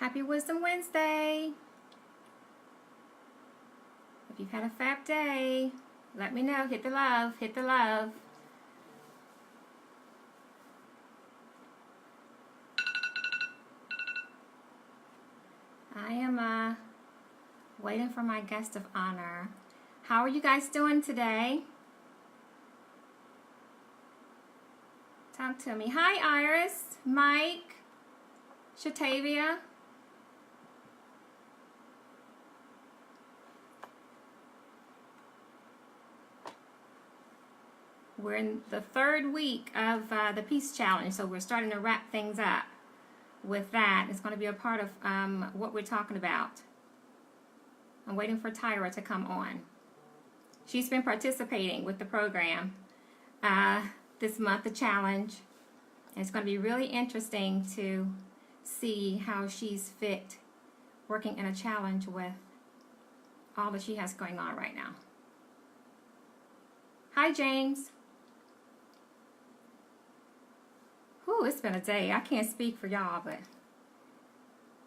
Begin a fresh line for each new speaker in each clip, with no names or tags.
Happy Wisdom Wednesday. If you've had a fab day, let me know. Hit the love. Hit the love. I am waiting for my guest of honor. How are you guys doing today? Talk to me. Hi, Iris, Mike, Shatavia. We're in the third week of the Peace Challenge, so we're starting to wrap things up with that. It's going to be a part of what we're talking about. I'm waiting for Tyra to come on. She's been participating with the program this month, the challenge. And it's going to be really interesting to see how she's fit working in a challenge with all that she has going on right now. Hi, James. Whew, it's been a day. I can't speak for y'all, but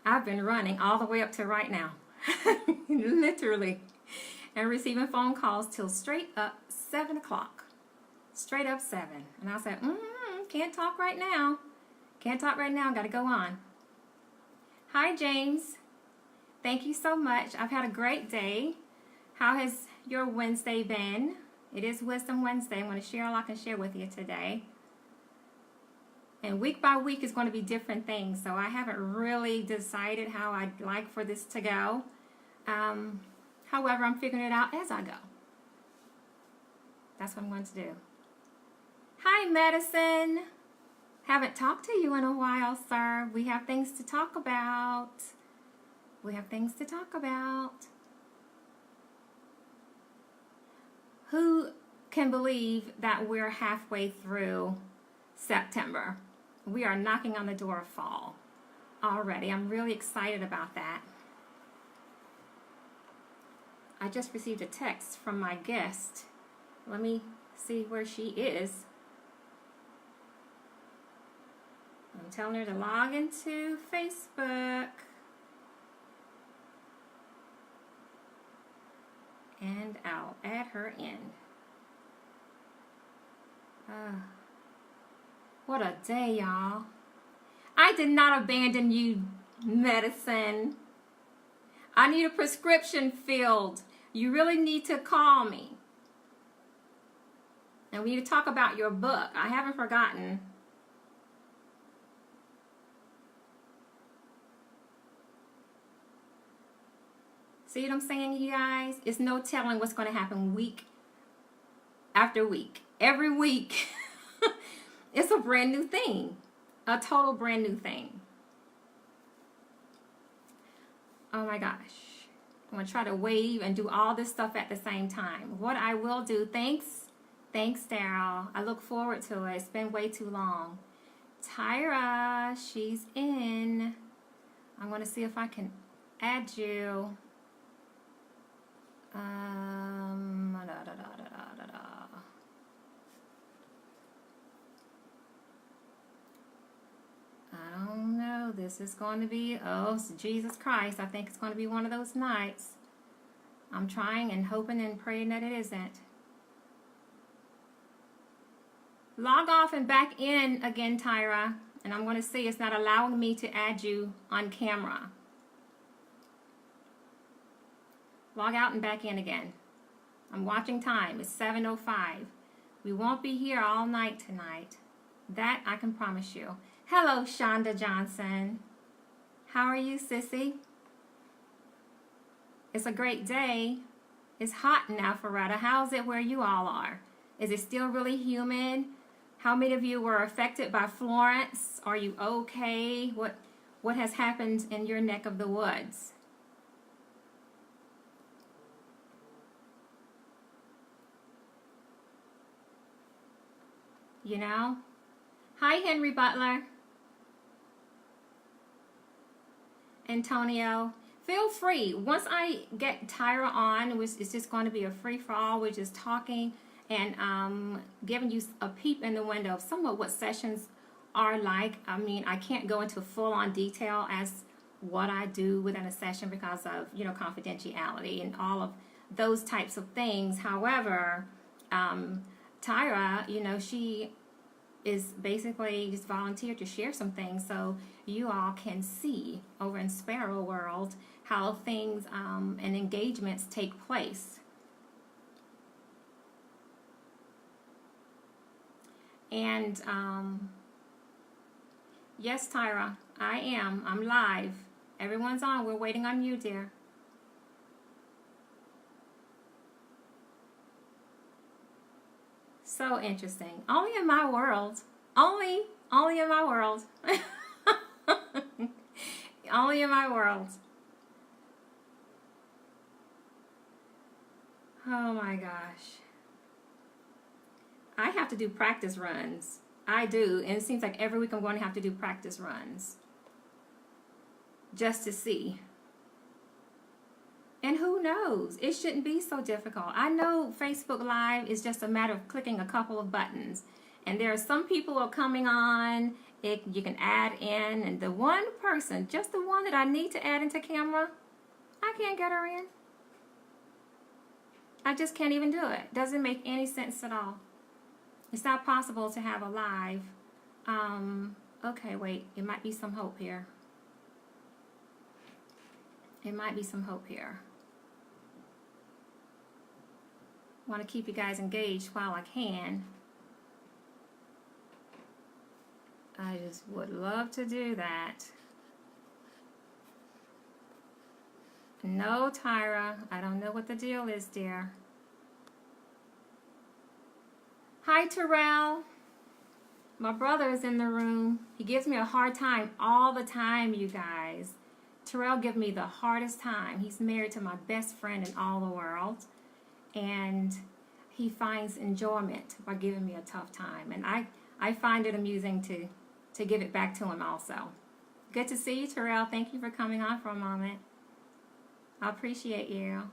I've been running all the way up to right now. Literally. And receiving phone calls till straight up 7 o'clock. Straight up 7. And I said, can't talk right now. Can't talk right now. Got to go on. Hi, James. Thank you so much. I've had a great day. How has your Wednesday been? It is Wisdom Wednesday. I'm going to share all I can share with you today. And week by week is going to be different things. So I haven't really decided how I'd like for this to go. However, I'm figuring it out as I go. That's what I'm going to do. Hi, Medicine. Haven't talked to you in a while, sir. We have things to talk about. We have things to talk about. Who can believe that we're halfway through September? We are knocking on the door of fall already. I'm really excited about that. I just received a text from my guest. Let me see where she is. I'm telling her to log into Facebook. And I'll add her in. What a day, y'all. I did not abandon you, Medicine. I need a prescription filled. You really need to call me. And we need to talk about your book. I haven't forgotten. See what I'm saying, you guys? It's no telling what's going to happen week after week. Every week, it's a brand new thing. A total brand new thing. Oh my gosh. I'm going to try to wave and do all this stuff at the same time. What I will do, thanks, Daryl. I look forward to it. It's been way too long. Tyra, she's in. I'm going to see if I can add you. I don't know. This is going to be, Jesus Christ. I think it's going to be one of those nights. I'm trying and hoping and praying that it isn't. Log off and back in again, Tyra. And I'm going to see it's not allowing me to add you on camera. Log out and back in again. I'm watching time. It's 7:05. We won't be here all night tonight. That I can promise you. Hello, Shonda Johnson. How are you, sissy? It's a great day. It's hot in Alpharetta. How's it where you all are? Is it still really humid? How many of you were affected by Florence? Are you okay? What has happened in your neck of the woods? You know? Hi, Henry Butler. Antonio. Feel free. Once I get Tyra on, it's just going to be a free-for-all. We're just talking and giving you a peep in the window of somewhat what sessions are like. I mean, I can't go into full-on detail as what I do within a session because of, confidentiality and all of those types of things. However, Tyra, she is basically just volunteered to share some things so you all can see over in Sparrow World how things and engagements take place. And yes, Tyra, I am. I'm live. Everyone's on. We're waiting on you, dear. So interesting. Only in my world. Only in my world. Only in my world. Oh my gosh. I have to do practice runs. I do. And it seems like every week I'm going to have to do practice runs. Just to see. And who knows? It shouldn't be so difficult. I know Facebook Live is just a matter of clicking a couple of buttons. And there are some people who are coming on. You can add in. And the one person, just the one that I need to add into camera, I can't get her in. I just can't even do it. Doesn't make any sense at all. It's not possible to have a live. Okay, wait. It might be some hope here. It might be some hope here. I want to keep you guys engaged while I can. I just would love to do that. No, Tyra, I don't know what the deal is, dear. Hi, Terrell. My brother is in the room. He gives me a hard time all the time, you guys. Terrell gives me the hardest time. He's married to my best friend in all the world. And he finds enjoyment by giving me a tough time. And I find it amusing to give it back to him also. Good to see you, Terrell. Thank you for coming on for a moment. I appreciate you.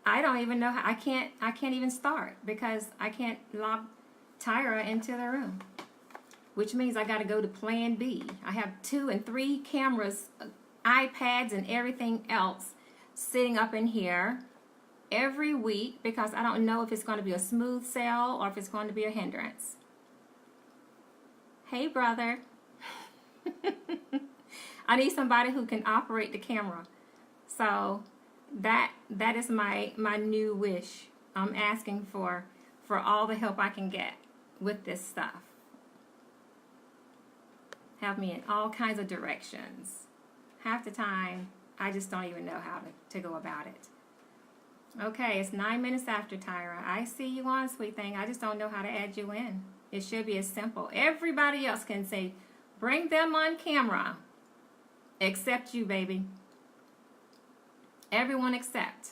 I don't even know how. I can't even start because I can't log Tyra into the room. Which means I got to go to plan B. I have 2 and 3 cameras, iPads, and everything else sitting up in here every week because I don't know if it's going to be a smooth sail or if it's going to be a hindrance. Hey, brother. I need somebody who can operate the camera. So that is my new wish. I'm asking for all the help I can get with this stuff. Have me in all kinds of directions. Half the time, I just don't even know how to go about it. Okay, it's 9 minutes after, Tyra. I see you on, sweet thing. I just don't know how to add you in. It should be as simple. Everybody else can say, bring them on camera. Except you, baby. Everyone except.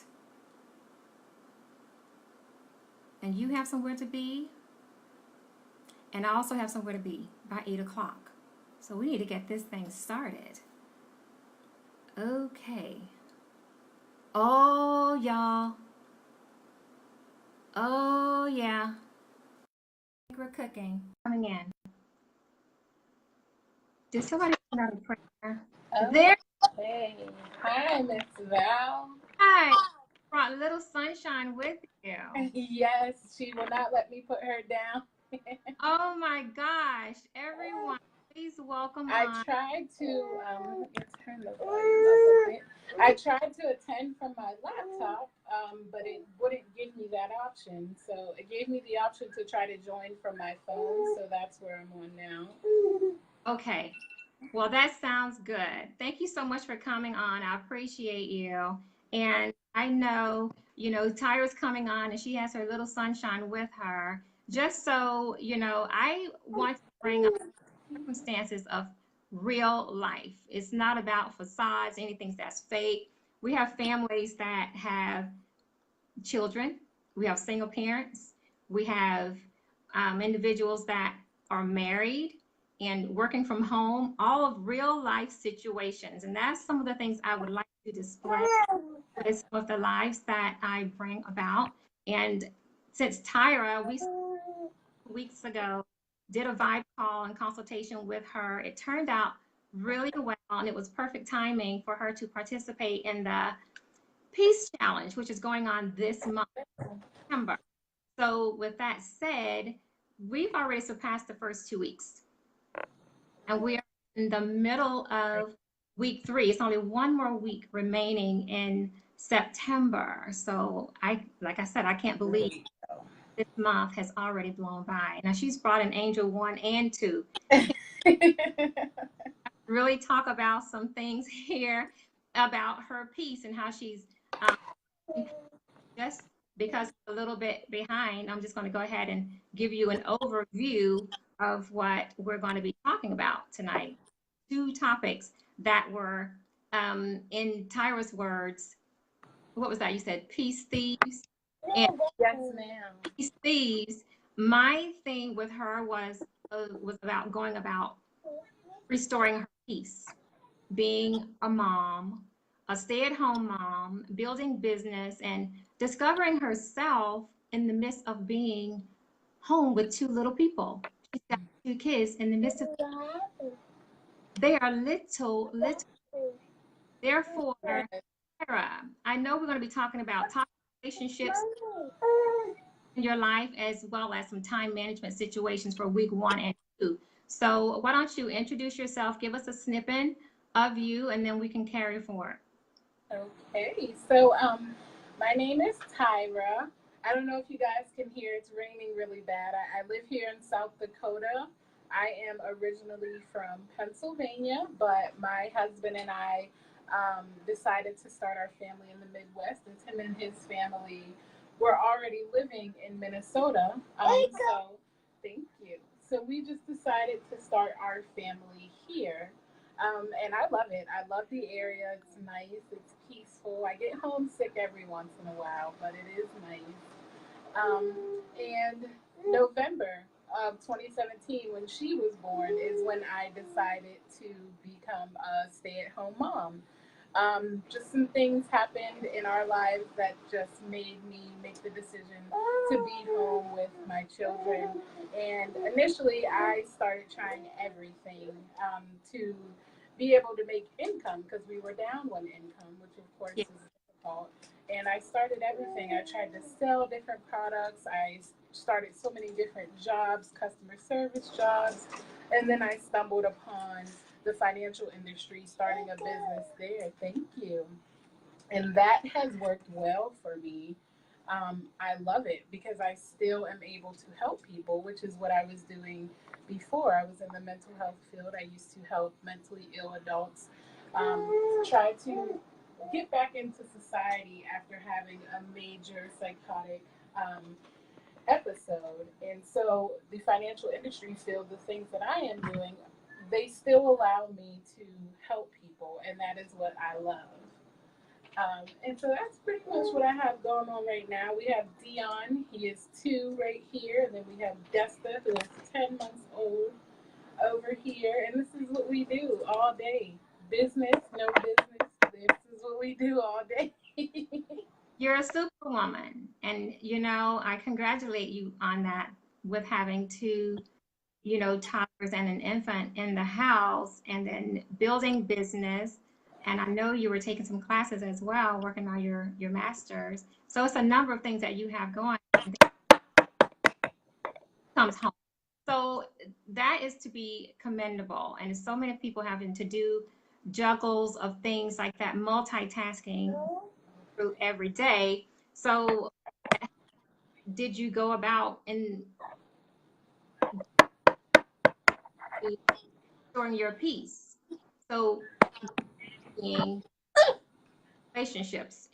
And you have somewhere to be. And I also have somewhere to be by 8 o'clock. So we need to get this thing started. Okay. Oh, y'all. Oh, yeah. We're cooking. Coming in. Did somebody put out a prayer?
Oh,
There.
hey. Hi, Miss Val.
Hi. Brought a little sunshine with you.
Yes, she will not let me put her down.
Oh my gosh. Everyone, please welcome
I
on.
tried to, let me turn the volume up a bit. I tried to attend from my laptop, but it wouldn't give me that option. So it gave me the option to try to join from my phone. So that's where I'm on now.
Okay. Well, that sounds good. Thank you so much for coming on. I appreciate you. And I know, Tyra's coming on and she has her little sunshine with her. Just so, I want to bring up circumstances of real life. It's not about facades, anything that's fake. We have families that have children. We have single parents. We have individuals that are married and working from home, all of real life situations. And that's some of the things I would like to display with some of the lives that I bring about. And since Tyra, we weeks ago did a vibe call and consultation with her, it turned out really well, and it was perfect timing for her to participate in the Peace Challenge, which is going on this month, September. So, with that said, we've already surpassed the first 2 weeks, and we are in the middle of week 3. It's only one more week remaining in September. So, like I said, I can't believe this month has already blown by. Now, she's brought an angel 1 and 2. Really talk about some things here about her piece and how she's just because a little bit behind, I'm just going to go ahead and give you an overview of what we're going to be talking about tonight. 2 topics that were, in Tyra's words, what was that? You said peace thieves and
Yes, ma'am.
peace thieves. My thing with her was about going about restoring her peace, being a mom, a stay-at-home mom, building business, and discovering herself in the midst of being home with 2 little people. She's got 2 kids in the midst of they are little. Therefore, Sarah, I know we're going to be talking about toxic relationships in your life as well as some time management situations for week 1 and 2. So why don't you introduce yourself, give us a snippet of you, and then we can carry forward.
Okay, so my name is Tyra. I don't know if you guys can hear, it's raining really bad. I live here in South Dakota. I am originally from Pennsylvania, but my husband and I decided to start our family in the Midwest, and Tim and his family were already living in Minnesota. So, thank you. So we just decided to start our family here. And I love it. I love the area. It's nice. It's peaceful. I get homesick every once in a while, but it is nice. And November of 2017, when she was born, is when I decided to become a stay-at-home mom. Just some things happened in our lives that just made me make the decision to be home with my children. And initially, I started trying everything to be able to make income because we were down on income, which of course
Yeah.
is difficult. And I started everything. I tried to sell different products. I started so many different jobs, customer service jobs, and then I stumbled upon the financial industry, starting a business there. Thank you. And that has worked well for me. I love it because I still am able to help people, which is what I was doing before. I was in the mental health field. I used to help mentally ill adults try to get back into society after having a major psychotic episode. And so the financial industry field, the things that I am doing, they still allow me to help people, and that is what I love. And so that's pretty much what I have going on right now. We have Dion, he is 2 right here, and then we have Desta, who is 10 months old over here, and this is what we do all day. Business, no business. This is what we do all day.
You're a superwoman. And, I congratulate you on that with having 2, toddlers and an infant in the house and then building business. And I know you were taking some classes as well, working on your master's. So it's a number of things that you have going comes home. So that is to be commendable. And so many people having to do juggles of things like that, multitasking through every day. So did you go about in restoring your peace? So being relationships,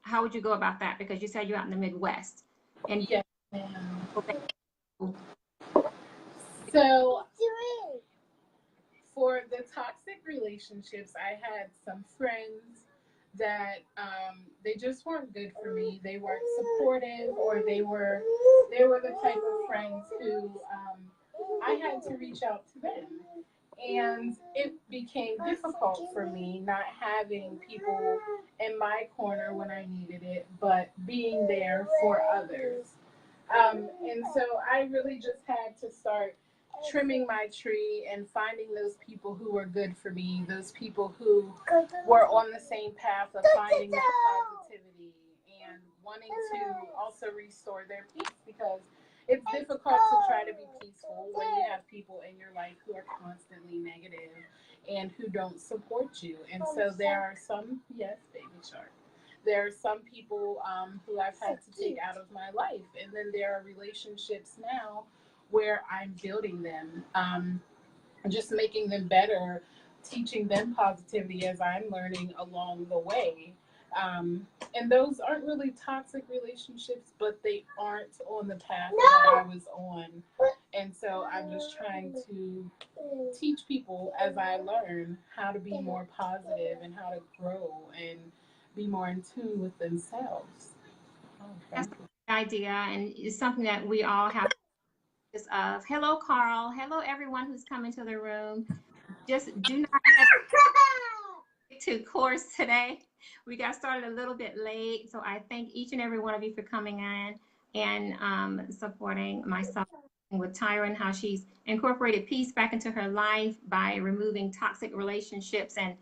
how would you go about that? Because you said you're out in the Midwest and
Yes, so for the toxic relationships, I had some friends that they just weren't good for me. They weren't supportive, or they were the type of friends who I had to reach out to them. And it became difficult for me not having people in my corner when I needed it, but being there for others. And so I really just had to start trimming my tree and finding those people who were good for me, those people who were on the same path of finding that positivity and wanting to also restore their peace, because it's difficult to try to be peaceful when you have people in your life who are constantly negative and who don't support you. And so there are some, yes, baby shark. There are some people who I've had to take out of my life. And then there are relationships now where I'm building them, just making them better, teaching them positivity as I'm learning along the way. And those aren't really toxic relationships, but they aren't on the path that I was on. And so I'm just trying to teach people as I learn how to be more positive and how to grow and be more in tune with themselves. Oh,
That's
thank you.
the idea, and it's something that we all have of. Hello, Carl. Hello, everyone who's coming to the room. Just do not hesitate to course today. We got started a little bit late, so I thank each and every one of you for coming in and supporting myself with Tyra and how she's incorporated peace back into her life by removing toxic relationships and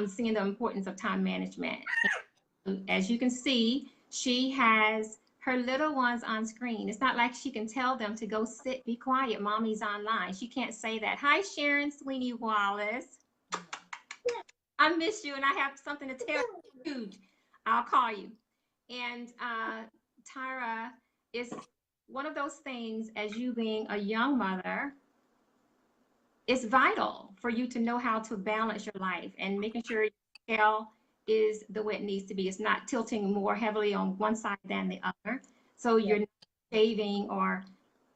seeing the importance of time management. As you can see, she has her little ones on screen. It's not like she can tell them to go sit, be quiet, mommy's online. She can't say that. Hi, Sharon Sweeney Wallace. I miss you and I have something to tell you. I'll call you. And Tyra, is one of those things, as you being a young mother, it's vital for you to know how to balance your life and making sure your scale is the way it needs to be. It's not tilting more heavily on one side than the other. So you're not saving or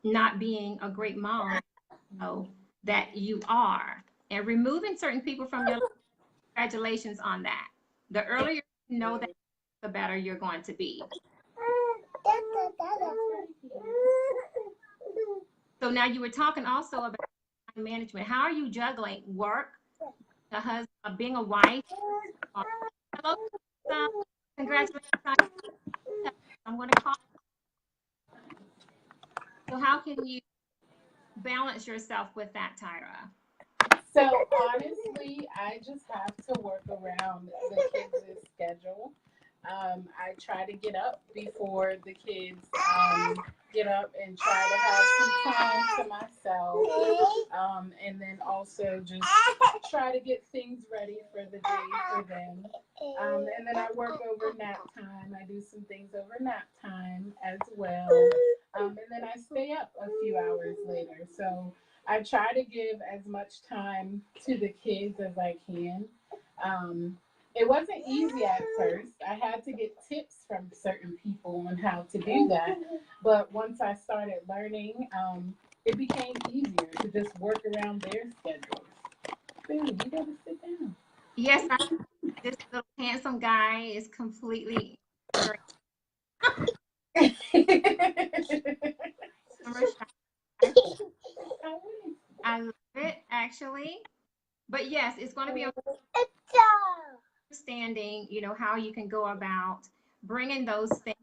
not being a great mom, you know, that you are. And removing certain people from your life, congratulations on that. The earlier you know that, the better you're going to be. So now you were talking also about time management. How are you juggling work, the husband, being a wife? Hello, congratulations. I'm going to call. So how can you balance yourself with that, Tyra?
So honestly, I just have to work around the kids' schedule. I try to get up before the kids get up and try to have some time to myself. And then also just try to get things ready for the day for them. And then I work over nap time. I do some things over nap time as well. And then I stay up a few hours later. So I try to give as much time to the kids as I can. It wasn't easy at first. I had to get tips from certain people on how to do that. But once I started learning, it became easier to just work around their schedules. Boo, you gotta sit down.
Yes, this little handsome guy is completely I love it, actually. But yes, it's going to be understanding, you know, how you can go about bringing those things,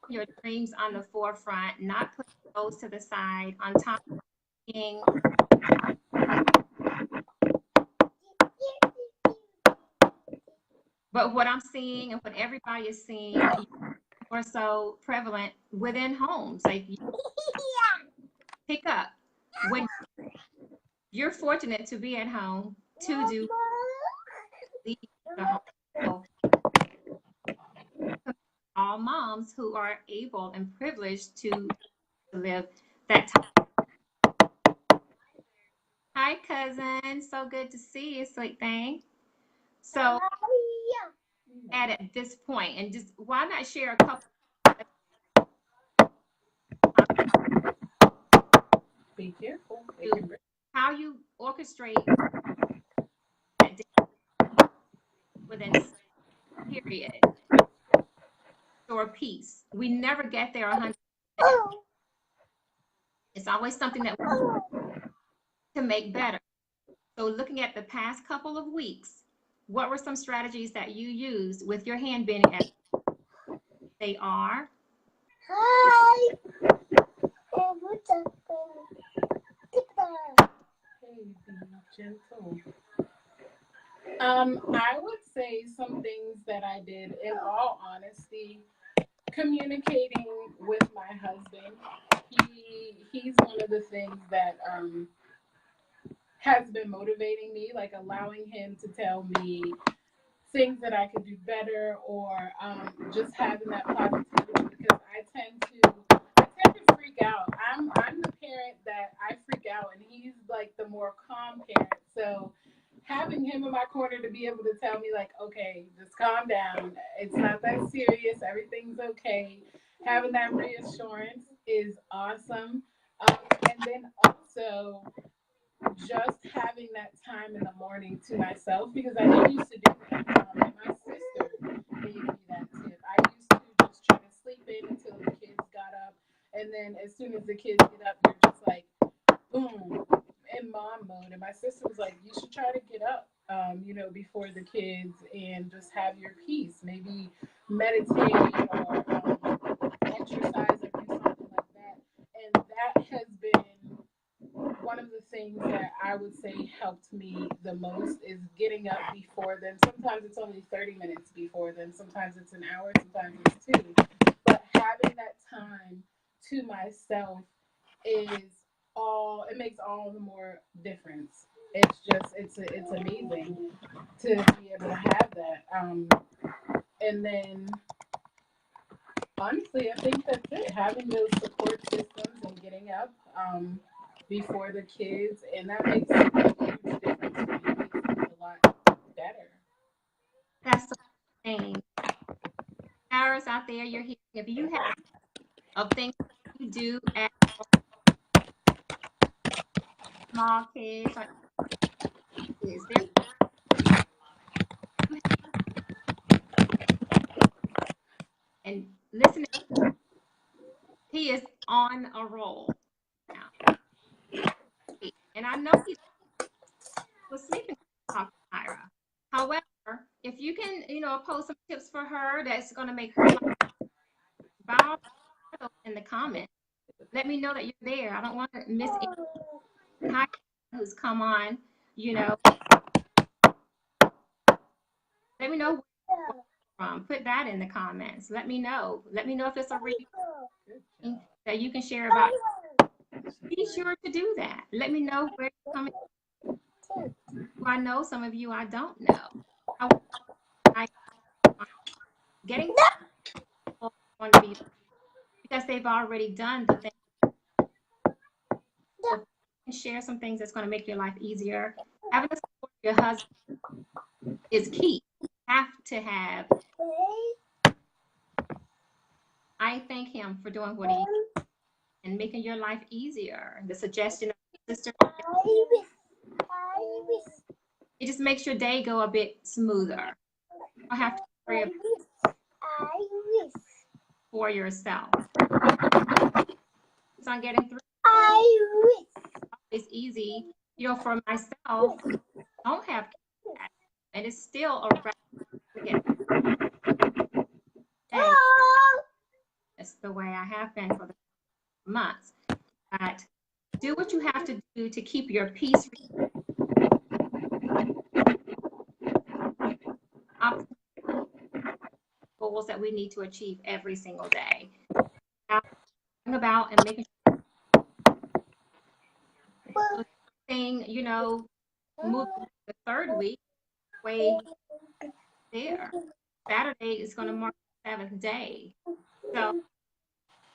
your dreams on the forefront, not putting those to the side, on top of being. But what I'm seeing and what everybody is seeing are so prevalent within homes. Like you pick up when you're fortunate to be at home to do leave the home. So all moms who are able and privileged to live that time. Hi, cousin. So good to see you, sweet thing. So at this point, and just why not share a couple?
Be careful.
How you orchestrate that day within a period or peace. We never get there 100%. It's always something that we to make better. So looking at the past couple of weeks, what were some strategies that you used with your hand bending? They are. Hi.
Hey, be gentle. I would say some things that I did, in all honesty, communicating with my husband. He's one of the things that has been motivating me, like allowing him to tell me things that I could do better, or just having that positivity, because I tend to freak out. I'm the parent that I freak out, and he's like the more calm parent. So having him in my corner to be able to tell me like, okay, just calm down. It's not that serious. Everything's okay. Having that reassurance is awesome. And then also just having that time in the morning to myself, because I didn't used to do that. And my sister gave me that tip. I used to just try to sleep in until the kids got up, and then as soon as the kids get up, you're just like boom in mom mode. And my sister was like, "You should try to get up, before the kids and just have your peace. Maybe meditate or exercise or do something like that." And that has been one of the things that I would say helped me the most, is getting up before them. Sometimes it's only 30 minutes before them. Sometimes it's an hour. Sometimes it's two. But having that time to myself is it makes all the more difference. It's amazing to be able to have that. And then honestly, I think that's it. Having those support systems and getting up before the kids, and that makes a huge difference for me. It makes things a lot better.
That's the thing. Paris out there, you're here. If you have of things you do as small kids, or is there and listen, he is on a roll now. And I know he was sleeping talking to Tyra. However, if you can, post some tips for her that's going to make her life better in the comments, let me know that you're there. I don't want to miss any who's come on, you know. Let me know where you're from. Put that in the comments. Let me know. Let me know if it's a reading that you can share about. Be sure to do that. Let me know where you're coming from. I know some of you I don't know. I getting people want to be, because they've already done the thing. So share some things that's going to make your life easier. Having the support of your husband is key. You have to have. I thank him for doing what he and making your life easier. The suggestion of sister, it just makes your day go a bit smoother. You don't have to worry for yourself. It's on getting through. It's easy, for myself. Don't have kids, and it's still a get. That's the way I have been for the months. But do what you have to do to keep your peace. Goals that we need to achieve every single day. About and making sure thing, move the third week way there. Saturday is going to mark the 7th day. So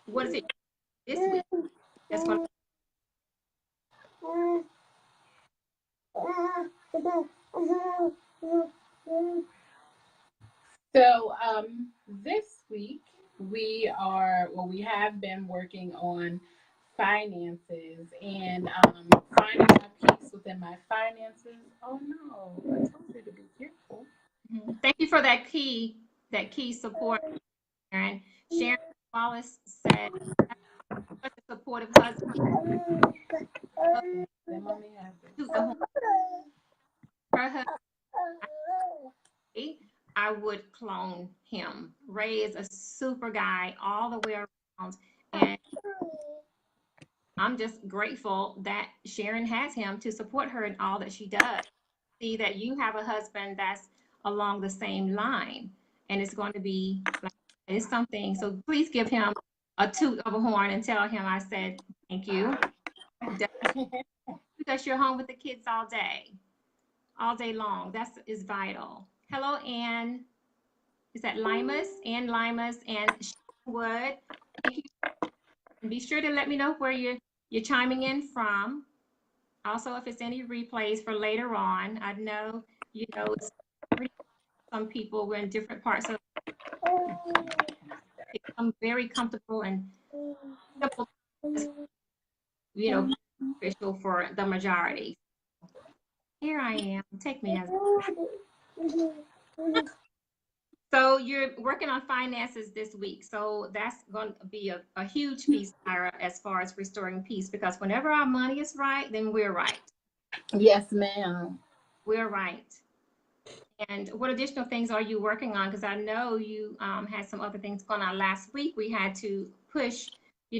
what is it this week? That's going to
So this week we have been working on finances and finding my peace within my finances. Oh no, I told you to be careful.
Thank you for that key support, Sharon. Sharon Wallace said, such a supportive husband. Her husband, I would clone him. Ray is a super guy all the way around, and I'm just grateful that Sharon has him to support her in all that she does. See that you have a husband that's along the same line, and it's going to be like it's something. So please give him a toot of a horn and tell him I said thank you. Because you're home with the kids all day long. That's is vital. Hello, Ann. Is that Limas? Ann Limas and Wood. Thank you. And be sure to let me know where you're chiming in from. Also, if it's any replays for later on, I know it's some people were in different parts of become very comfortable and simple, official for the majority. Here I am. Take me as. So you're working on finances this week. So that's going to be a huge piece, Tyra, as far as restoring peace, because whenever our money is right, then we're right.
Yes, ma'am.
We're right. And what additional things are you working on? Because I know you had some other things going on last week. We had to push,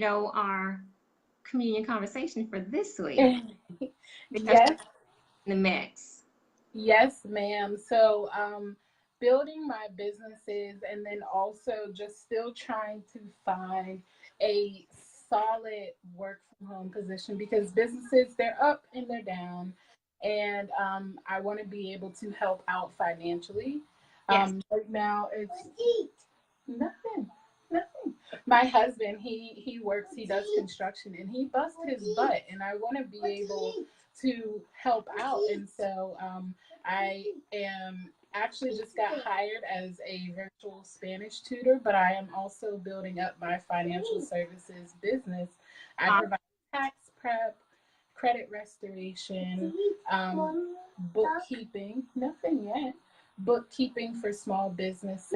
our communion conversation for this week.
Yes.
In the mix.
Yes, ma'am. So, building my businesses and then also just still trying to find a solid work from home position because businesses, they're up and they're down. And I want to be able to help out financially.
Yes.
Right now, it's nothing. My husband, he works, he does construction, and he busts his butt, and I want to be able to help out. And so I am actually just got hired as a virtual Spanish tutor, but I am also building up my financial services business. I provide tax prep, credit restoration, bookkeeping, nothing yet. Bookkeeping for small businesses.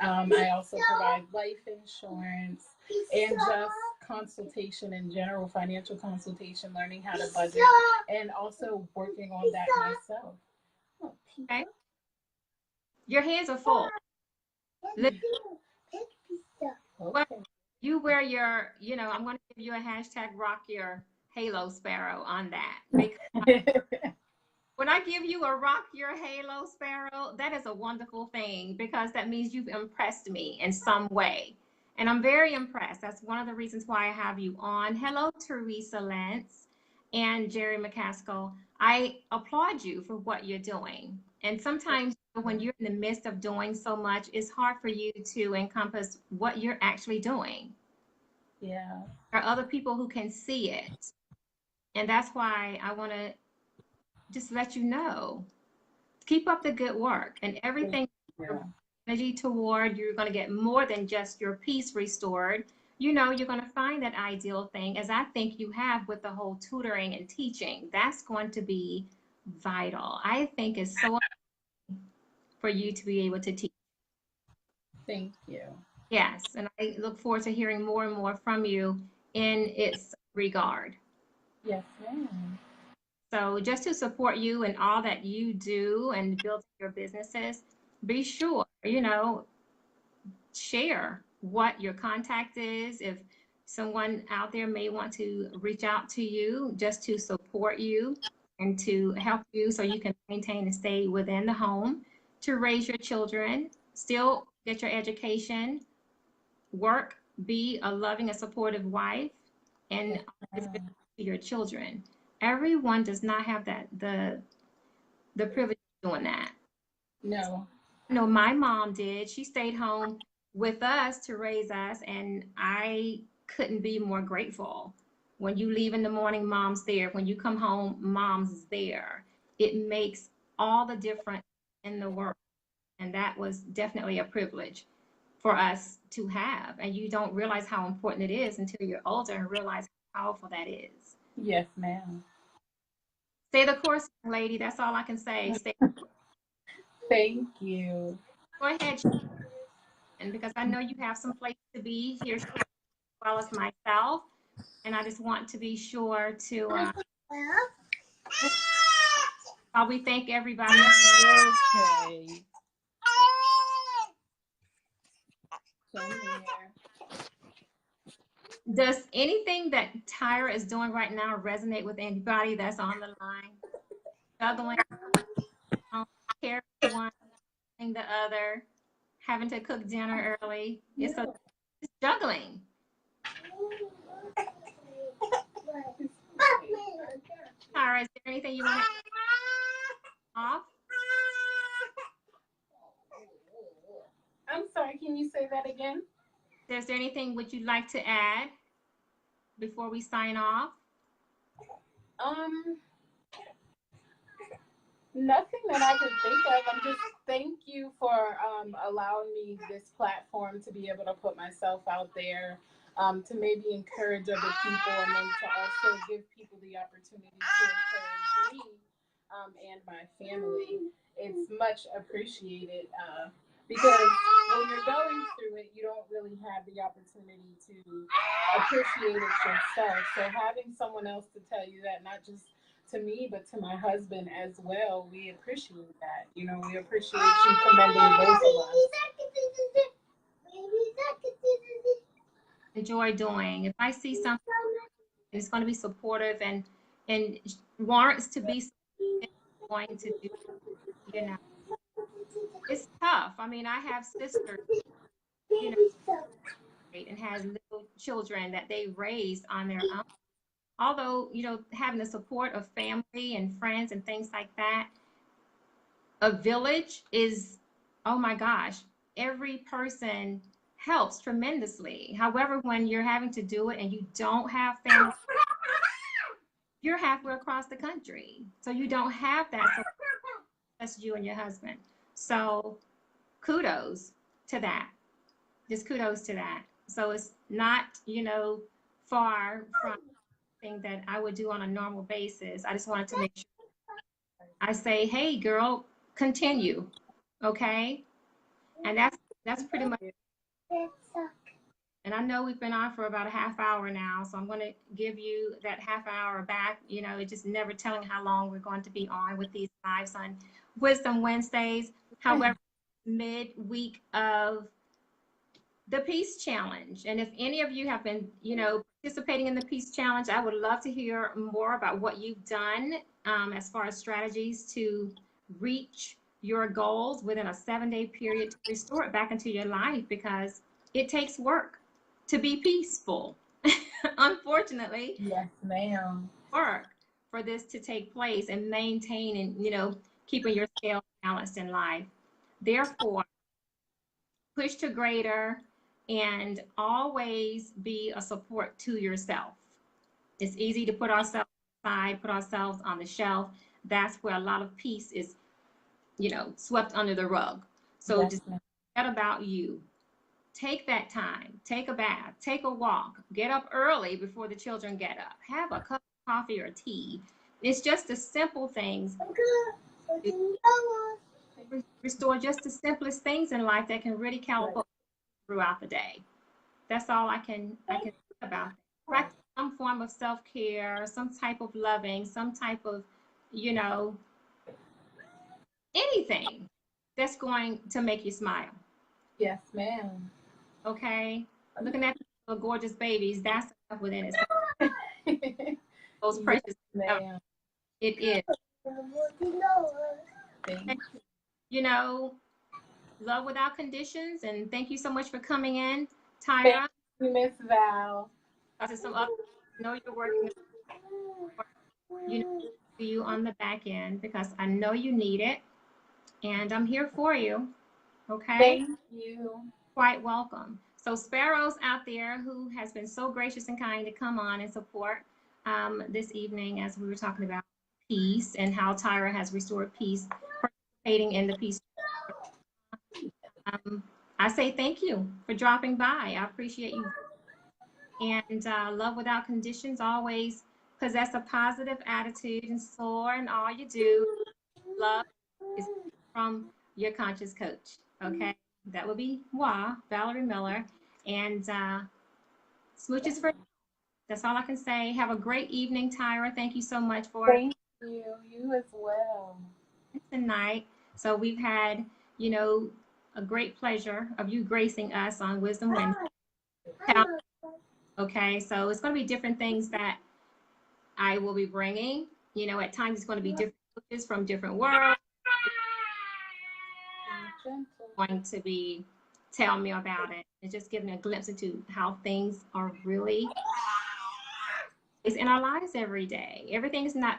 I also provide life insurance and just consultation in general, financial consultation, learning how to budget, and also working on that myself.
Okay. Your hands are full.
Okay.
Well, you wear your, I'm going to give you a hashtag rock your halo Sparrow on that. Because when I give you a rock your halo Sparrow, that is a wonderful thing because that means you've impressed me in some way. And I'm very impressed. That's one of the reasons why I have you on. Hello, Teresa Lentz and Jerry McCaskill. I applaud you for what you're doing. And sometimes when you're in the midst of doing so much, it's hard for you to encompass what you're actually doing.
Yeah.
There are other people who can see it. And that's why I want to just let you know, keep up the good work and everything energy toward, you're going to get more than just your peace restored. You're going to find that ideal thing, as I think you have with the whole tutoring and teaching. That's going to be vital. I think it's so important for you to be able to teach.
Thank you.
Yes, and I look forward to hearing more and more from you in its regard.
Yes, ma'am.
So just to support you in all that you do and build your businesses, be sure, share what your contact is. If someone out there may want to reach out to you just to support you and to help you so you can maintain and stay within the home, to raise your children, still get your education, work, be a loving and supportive wife, and to your children. Everyone does not have that the privilege of doing that.
No.
No, my mom did. She stayed home with us to raise us, and I couldn't be more grateful. When you leave in the morning, mom's there. When you come home, mom's there. It makes all the difference in the world, and that was definitely a privilege for us to have. And you don't realize how important it is until you're older and realize how powerful that is.
Yes, ma'am.
Stay the course, lady. That's all I can say. Stay.
Thank you.
Go ahead, and because I know you have some place to be here as well as myself, and I just want to be sure to we thank everybody.
Okay. Come here.
Does anything that Tyra is doing right now resonate with anybody that's on the line? Juggling, caring for one, the other, having to cook dinner early. It's juggling. Tyra, is there anything you want to off?
I'm sorry, can you say that again?
Is there anything would you like to add before we sign off?
Nothing that I could think of. I'm just thank you for allowing me this platform to be able to put myself out there, to maybe encourage other people, and then to also give people the opportunity to encourage me and my family. It's much appreciated because when you're going through it, you don't really have the opportunity to appreciate it yourself. So having someone else to tell you that, not just to me, but to my husband as well, we appreciate that. You know, we appreciate you commending both of us.
Enjoy doing. If I see something it's going to be supportive and warrants to be going to do, you know, it's tough. I mean, I have sisters, you know, and has little children that they raised on their own. Although, you know, having the support of family and friends and things like that, a village is, oh my gosh, every person helps tremendously. However, when you're having to do it and you don't have family, you're halfway across the country. So you don't have that. So that's you and your husband. So kudos to that. Just kudos to that. So it's not, you know, far from thing that I would do on a normal basis. I just wanted to make sure I say, hey girl, continue. Okay. And that's pretty much it. And I know we've been on for about a half hour now, so I'm going to give you that half hour back. You know, it's just never telling how long we're going to be on with these lives on Wisdom Wednesdays. However, mid-week of the Peace Challenge. And if any of you have been, you know, participating in the Peace Challenge, I would love to hear more about what you've done as far as strategies to reach your goals within a 7-day period to restore it back into your life, because it takes work to be peaceful. Unfortunately,
yes, ma'am.
Work for this to take place and maintain and, you know, keeping your scale balanced in life. Therefore, push to greater and always be a support to yourself. It's easy to put ourselves aside, put ourselves on the shelf. That's where a lot of peace is, you know, swept under the rug. So just forget about you. Take that time, take a bath, take a walk, get up early before the children get up, have a cup of coffee or tea. It's just the simple things. Restore just the simplest things in life that can really calibrate throughout the day. That's all I can think about. Practice some form of self-care, some type of loving, some type of, you know, anything that's going to make you smile.
Yes, ma'am.
Okay? Looking at the gorgeous babies, that's enough within itself. Those precious.
Yes,
it is.
Thank
you know, love without conditions. And thank you so much for coming in, Tyra.
Thank you, Miss Val.
Some other, know you're working, you know, you on the back end, because I know you need it, and I'm here for you. Okay.
Thank you.
Quite welcome. So Sparrows out there who has been so gracious and kind to come on and support this evening, as we were talking about peace and how Tyra has restored peace, participating in the peace. I say thank you for dropping by. I appreciate you. And love without conditions, always possess a positive attitude and soar in all you do. Love is from your conscious coach. Okay. That would be Valerie Miller. And smooches for you. That's all I can say. Have a great evening, Tyra. Thank you so much for
Thank you. You as well.
Tonight. So we've had, you know, a great pleasure of you gracing us on Wisdom Wednesday. Okay, so it's going to be different things that I will be bringing. You know, at times it's going to be different coaches from different worlds going to be telling me about it and just giving a glimpse into how things are really in our lives every day. Everything is not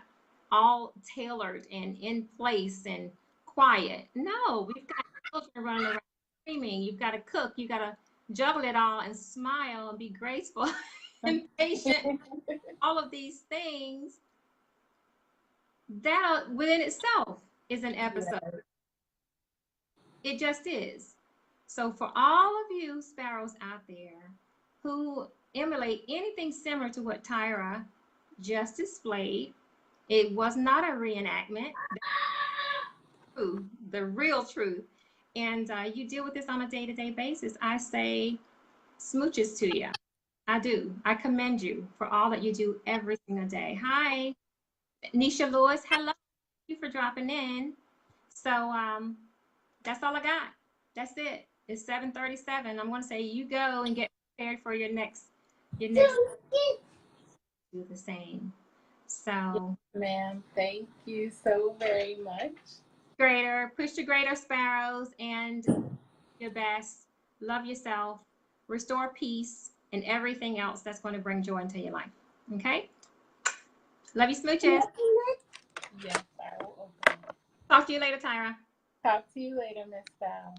all tailored and in place and quiet. No, we've got children running around screaming. You've got to cook. You got to juggle it all and smile and be graceful and patient. All of these things that within itself is an episode.
Yes.
It just is. So for all of you sparrows out there who emulate anything similar to what Tyra just displayed, it was not a reenactment. The real truth. And you deal with this on a day-to-day basis. I say smooches to you. I do. I commend you for all that you do every single day. Hi, Nisha Lewis. Hello. Thank you for dropping in. So that's all I got. That's it. It's 7:37. I'm going to say you go and get prepared for your next do the same. So,
yes, ma'am. Thank you so very much.
greater, push your greater sparrows and your best. Love yourself, restore peace, and everything else that's going to bring joy into your life. Okay? Love you, smooches.
Yes, I will open it.
Talk to you later, Tyra.
Talk to you later, Miss Val.